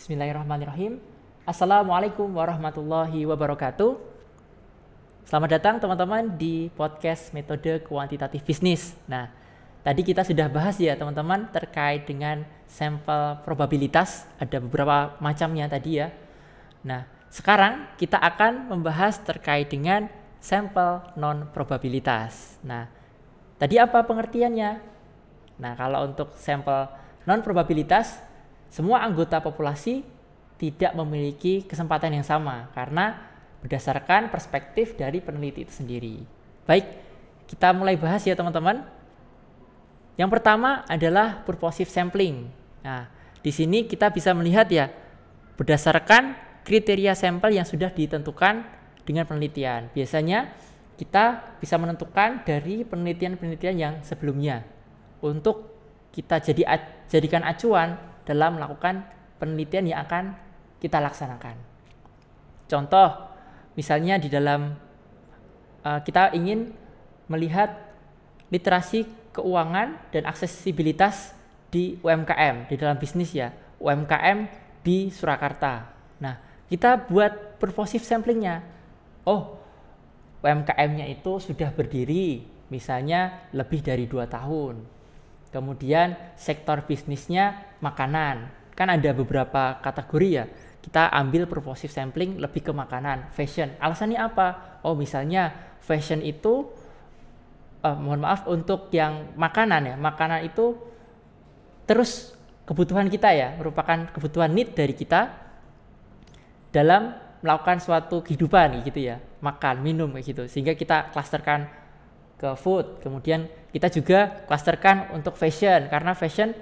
Bismillahirrahmanirrahim. Assalamualaikum warahmatullahi wabarakatuh. Selamat datang teman-teman di podcast metode kuantitatif bisnis. Nah, tadi kita sudah bahas ya teman-teman terkait dengan sampel probabilitas. Ada beberapa macamnya tadi ya. Nah, sekarang kita akan membahas terkait dengan sampel non-probabilitas. Nah, tadi apa pengertiannya? Nah, kalau untuk sampel non-probabilitas, semua anggota populasi tidak memiliki kesempatan yang sama karena berdasarkan perspektif dari peneliti itu sendiri. Baik, kita mulai bahas ya teman-teman. Yang pertama adalah purposive sampling. Nah, di sini kita bisa melihat ya, berdasarkan kriteria sampel yang sudah ditentukan dengan penelitian. Biasanya kita bisa menentukan dari penelitian-penelitian yang sebelumnya untuk kita jadikan acuan dalam melakukan penelitian yang akan kita laksanakan. Contoh, misalnya di dalam kita ingin melihat literasi keuangan dan aksesibilitas di UMKM, di dalam bisnis ya, UMKM di Surakarta. Nah, kita buat purposive samplingnya. Oh, UMKM-nya itu sudah berdiri, misalnya lebih dari 2 tahun. Kemudian sektor bisnisnya makanan. Kan ada beberapa kategori ya. Kita ambil purposive sampling lebih ke makanan, fashion. Alasannya apa? Oh, misalnya fashion itu mohon maaf untuk yang makanan ya. Makanan itu terus kebutuhan kita ya, merupakan kebutuhan need dari kita dalam melakukan suatu kehidupan gitu ya. Makan, minum kayak gitu. Sehingga kita klasterkan ke food. Kemudian kita juga klasterkan untuk fashion karena fashion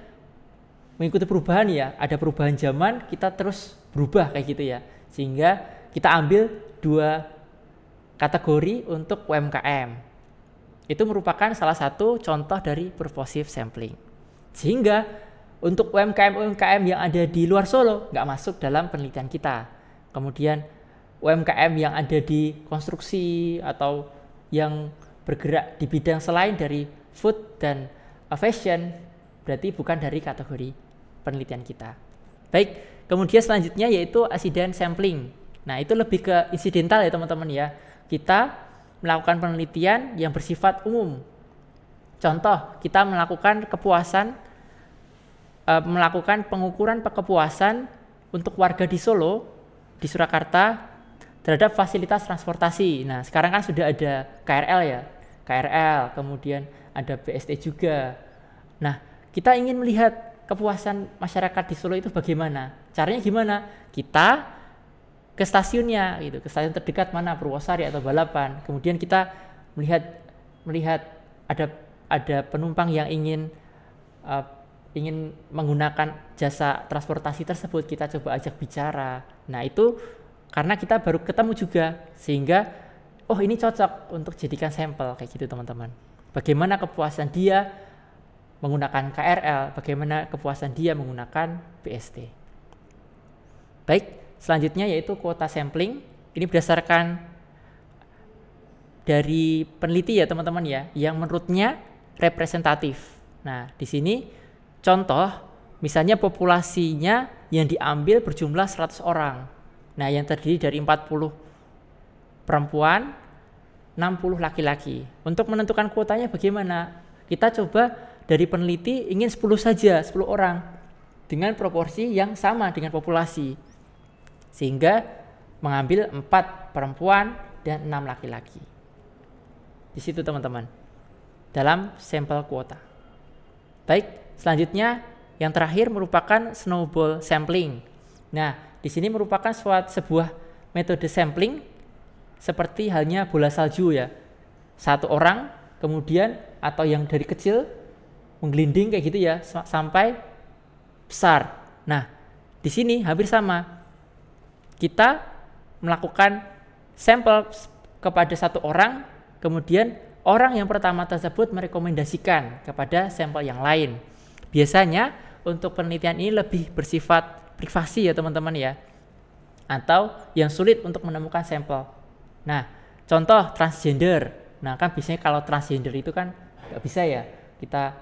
mengikuti perubahan ya, ada perubahan zaman, kita terus berubah kayak gitu ya, sehingga kita ambil 2 kategori untuk UMKM. Itu merupakan salah satu contoh dari purposive sampling. Sehingga untuk UMKM yang ada di luar Solo nggak masuk dalam penelitian kita. Kemudian UMKM yang ada di konstruksi atau yang bergerak di bidang selain dari food dan fashion berarti bukan dari kategori penelitian kita. Baik, kemudian selanjutnya yaitu accident sampling. Nah, itu lebih ke insidental ya teman-teman ya. Kita melakukan penelitian yang bersifat umum. Contoh, kita melakukan pengukuran kepuasan untuk warga di Solo, di Surakarta terhadap fasilitas transportasi. Nah, sekarang kan sudah ada KRL ya. KRL, kemudian ada BST juga. Nah, kita ingin melihat kepuasan masyarakat di Solo itu bagaimana? Caranya gimana? Kita ke stasiunnya gitu, ke stasiun terdekat mana, Purwosari atau Balapan. Kemudian kita melihat ada penumpang yang ingin menggunakan jasa transportasi tersebut, kita coba ajak bicara. Nah, itu karena kita baru ketemu juga, sehingga oh ini cocok untuk jadikan sampel kayak gitu teman-teman. Bagaimana kepuasan dia menggunakan KRL, bagaimana kepuasan dia menggunakan BST. Baik, selanjutnya yaitu kuota sampling. Ini berdasarkan dari peneliti ya teman-teman ya, yang menurutnya representatif. Nah, di sini contoh, misalnya populasinya yang diambil berjumlah 100 orang. Nah, yang terdiri dari 40 perempuan, 60 laki-laki. Untuk menentukan kuotanya bagaimana? Kita coba dari peneliti ingin 10 saja, 10 orang dengan proporsi yang sama dengan populasi, sehingga mengambil 4 perempuan dan 6 laki-laki. Di situ teman-teman, dalam sampel kuota. Baik, selanjutnya yang terakhir merupakan snowball sampling. Nah, di sini merupakan sebuah metode sampling seperti halnya bola salju ya. 1 orang kemudian atau yang dari kecil menggelinding kayak gitu ya sampai besar. Nah, di sini hampir sama. Kita melakukan sampel kepada 1 orang, kemudian orang yang pertama tersebut merekomendasikan kepada sampel yang lain. Biasanya untuk penelitian ini lebih bersifat privasi ya teman-teman ya, atau yang sulit untuk menemukan sampel. Nah, contoh transgender. Nah, kan biasanya kalau transgender itu kan nggak bisa ya kita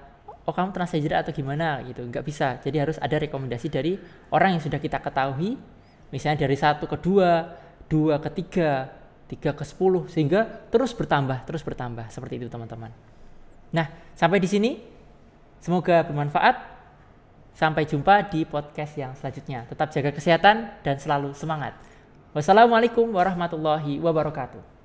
oh kamu transgender atau gimana gitu, nggak bisa. Jadi harus ada rekomendasi dari orang yang sudah kita ketahui, misalnya dari 1 ke 2, 2 ke 3, 3 ke 10, sehingga terus bertambah seperti itu teman-teman. Nah, sampai di sini semoga bermanfaat. Sampai jumpa di podcast yang selanjutnya. Tetap jaga kesehatan dan selalu semangat. Wassalamualaikum warahmatullahi wabarakatuh.